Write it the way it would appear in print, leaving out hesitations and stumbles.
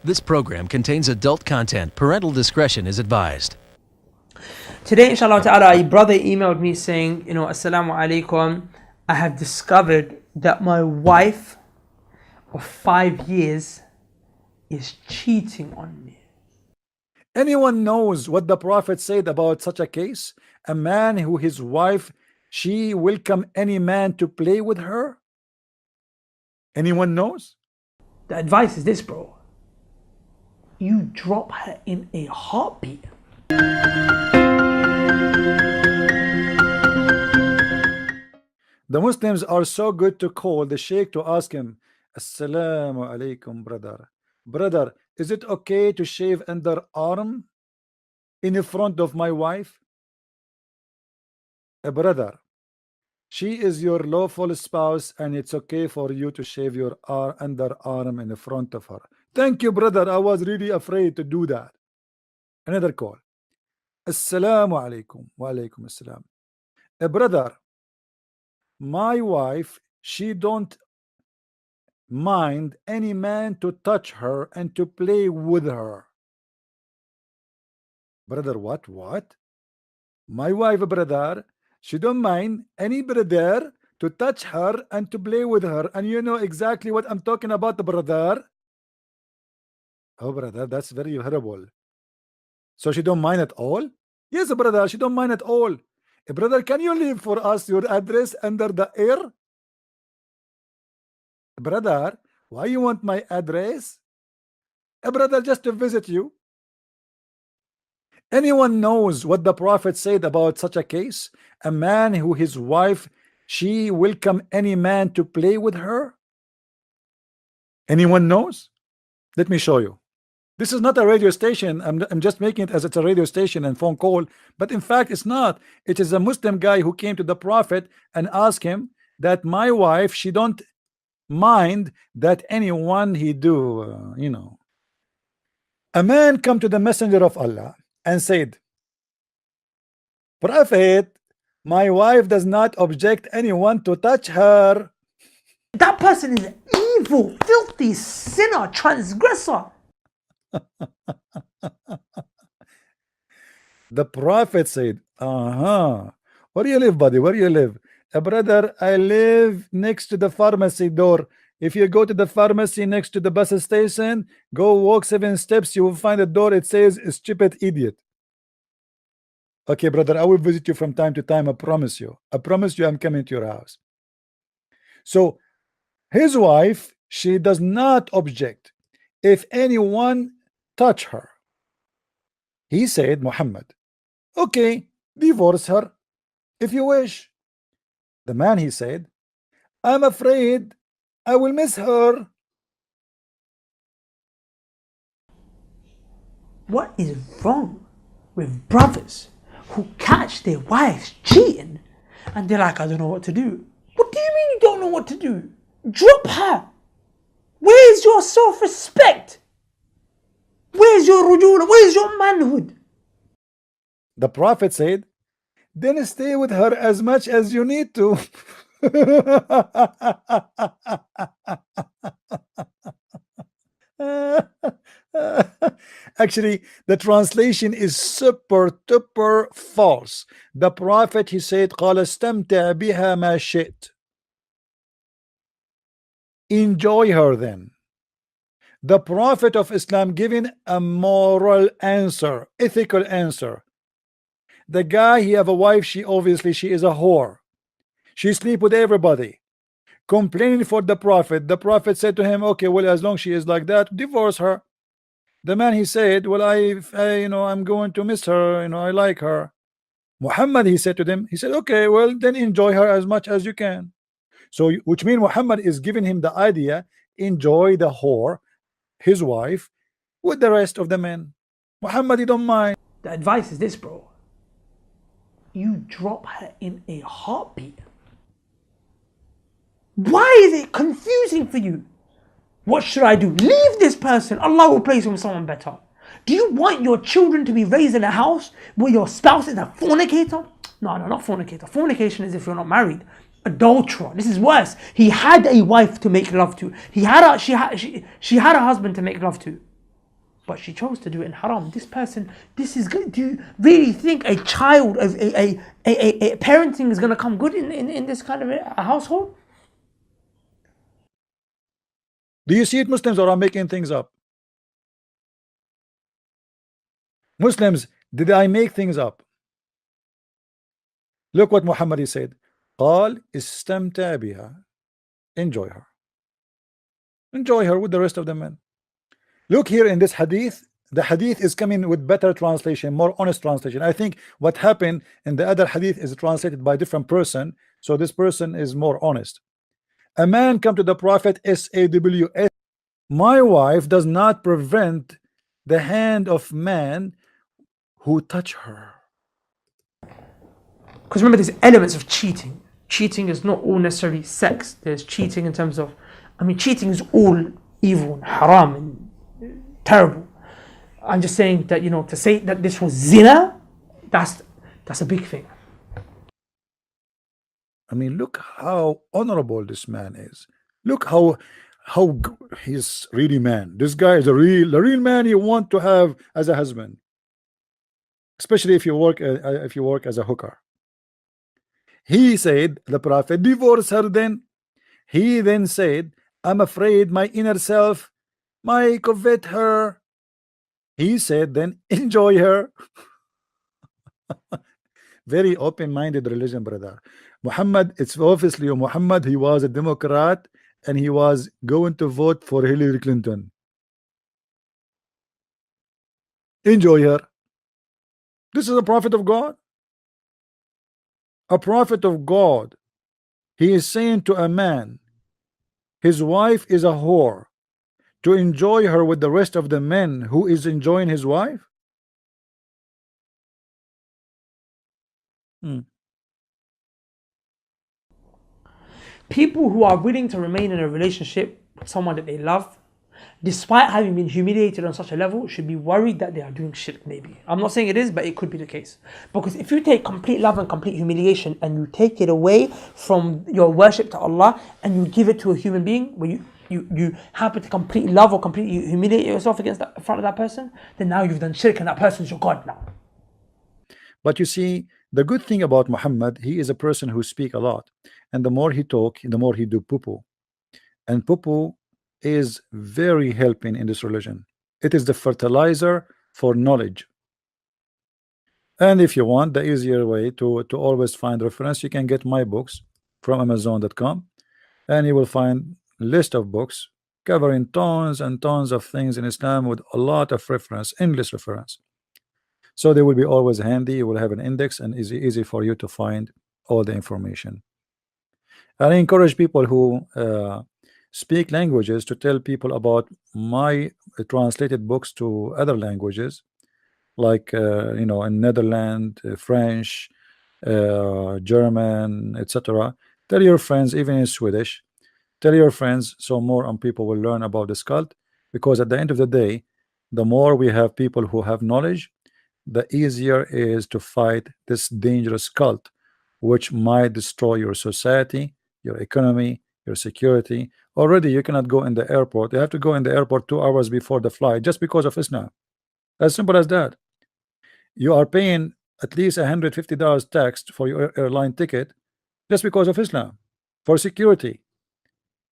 This program contains adult content. Parental discretion is advised. Today, inshallah ta'ala, a brother emailed me saying, Assalamu alaikum, I have discovered that my wife of 5 years is cheating on me. Anyone knows what the Prophet said about such a case? A man who his wife, she welcome any man to play with her? Anyone knows? The advice is this, bro. You drop her in a heartbeat. The Muslims are so good to call the sheikh to ask him, Assalamu alaikum, brother. Brother, is it okay to shave underarm in front of my wife? A brother, she is your lawful spouse and it's okay for you to shave your underarm in front of her. Thank you, brother. I was really afraid to do that. Another call. Assalamu alaikum. Wa alaikum assalam. A brother, my wife, she don't mind any man to touch her and to play with her. Brother, what? My wife, brother, she don't mind any brother to touch her and to play with her. And you know exactly what I'm talking about, brother. Oh, brother, that's very horrible. So she don't mind at all? Yes, brother, she don't mind at all. Brother, can you leave for us your address under the air? Brother, why you want my address? Brother, just to visit you. Anyone knows what the Prophet said about such a case? A man who his wife, she welcome any man to play with her? Anyone knows? Let me show you. This is not a radio station. I'm just making it as it's a radio station and phone call, but in fact it's not. It is a Muslim guy who came to the Prophet and asked him that my wife, she don't mind that anyone he do, A man come to the Messenger of Allah and said, Prophet, my wife does not object anyone to touch her. That person is evil, filthy, sinner, transgressor. The Prophet said, where do you live, buddy? Where do you live? Brother, I live next to the pharmacy door. If you go to the pharmacy next to the bus station, go walk 7 steps, you will find a door. It says, stupid idiot. Okay, brother, I will visit you from time to time. I promise you. I promise you I'm coming to your house. So his wife, she does not object if anyone touch her. He said, Muhammad, okay, divorce her if you wish. The man, he said, I'm afraid I will miss her. What is wrong with brothers who catch their wives cheating and they're like, I don't know what to do? What do you mean you don't know what to do? Drop her. Where's your self-respect? Where's your rujula? Where's your manhood? The Prophet said, then stay with her as much as you need to. Actually, the translation is super duper false. The Prophet, he said, قال استمتع بها ما شئت. Enjoy her then. The Prophet of Islam giving a moral answer, ethical answer. The guy, he have a wife, she is a whore. She sleep with everybody. Complaining for the Prophet. The Prophet said to him, okay, well, as long as she is like that, divorce her. The man, he said, well, I'm going to miss her, I like her. Muhammad, he said to them, he said, okay, well, then enjoy her as much as you can. So, which means Muhammad is giving him the idea, enjoy the whore, his wife, with the rest of the men. Muhammad, you don't mind. The advice is this, bro. You drop her in a heartbeat. Why is it confusing for you? What should I do? Leave this person. Allah will place him with someone better. Do you want your children to be raised in a house where your spouse is a fornicator? No, not fornicator. Fornication is if you're not married. Adulterer. This is worse. He had a wife to make love to. She had a husband to make love to. but she chose to do it in haram. This person, this is good. Do you really think a child of a parenting is going to come good in this kind of a household? Do you see it, Muslims, or I'm making things up? Muslims, did I make things up? Look what Muhammad said. قال استمتع بها. Enjoy her. Enjoy her with the rest of the men. Look here in this hadith. The hadith is coming with better translation, more honest translation. I think what happened in the other hadith is translated by a different person, so this person is more honest. A man come to the Prophet, S-A-W-S. My wife does not prevent the hand of man who touch her. Because remember, there's elements of cheating. Cheating is not all necessarily sex. There's cheating in terms of, I mean, cheating is all evil and haram and terrible. I'm just saying that, you know, to say that this was zina, that's a big thing. I mean, look how honorable this man is. Look he's really man. This guy is the real man you want to have as a husband, especially if you work as a hooker. He said, the Prophet, divorce her then. He then said, I'm afraid my inner self might covet her. He said, then enjoy her. Very open-minded religion, brother. Muhammad, it's obviously Muhammad, he was a Democrat and he was going to vote for Hillary Clinton. Enjoy her. This is a prophet of God. A prophet of God. He is saying to a man, his wife is a whore, to enjoy her with the rest of the men who is enjoying his wife. People who are willing to remain in a relationship with someone that they love, despite having been humiliated on such a level, should be worried that they are doing shirk. Maybe I'm not saying it is, but it could be the case. Because if you take complete love and complete humiliation and you take it away from your worship to Allah and you give it to a human being, where you happen to completely love or completely humiliate yourself in front of that person, then now you've done shirk and that person's your God now. But you see, the good thing about Muhammad, he is a person who speak a lot, and the more he talk, the more he do poo-poo. And poo-poo is very helping in this religion. It is the fertilizer for knowledge. And if you want the easier way to always find reference, you can get my books from Amazon.com, and you will find list of books covering tons and tons of things in Islam with a lot of reference, endless reference. So they will be always handy. You will have an index and easy for you to find all the information. And I encourage people who speak languages to tell people about my translated books to other languages, like you know, in Netherlands, French, German, etc. Tell your friends, even in Swedish, tell your friends, so more people will learn about this cult. Because at the end of the day, the more we have people who have knowledge, the easier is to fight this dangerous cult, which might destroy your society, your economy, your security. Already you cannot go in the airport. You have to go in the airport 2 hours before the flight just because of Islam. As simple as that. You are paying at least $150 tax for your airline ticket just because of Islam, for security.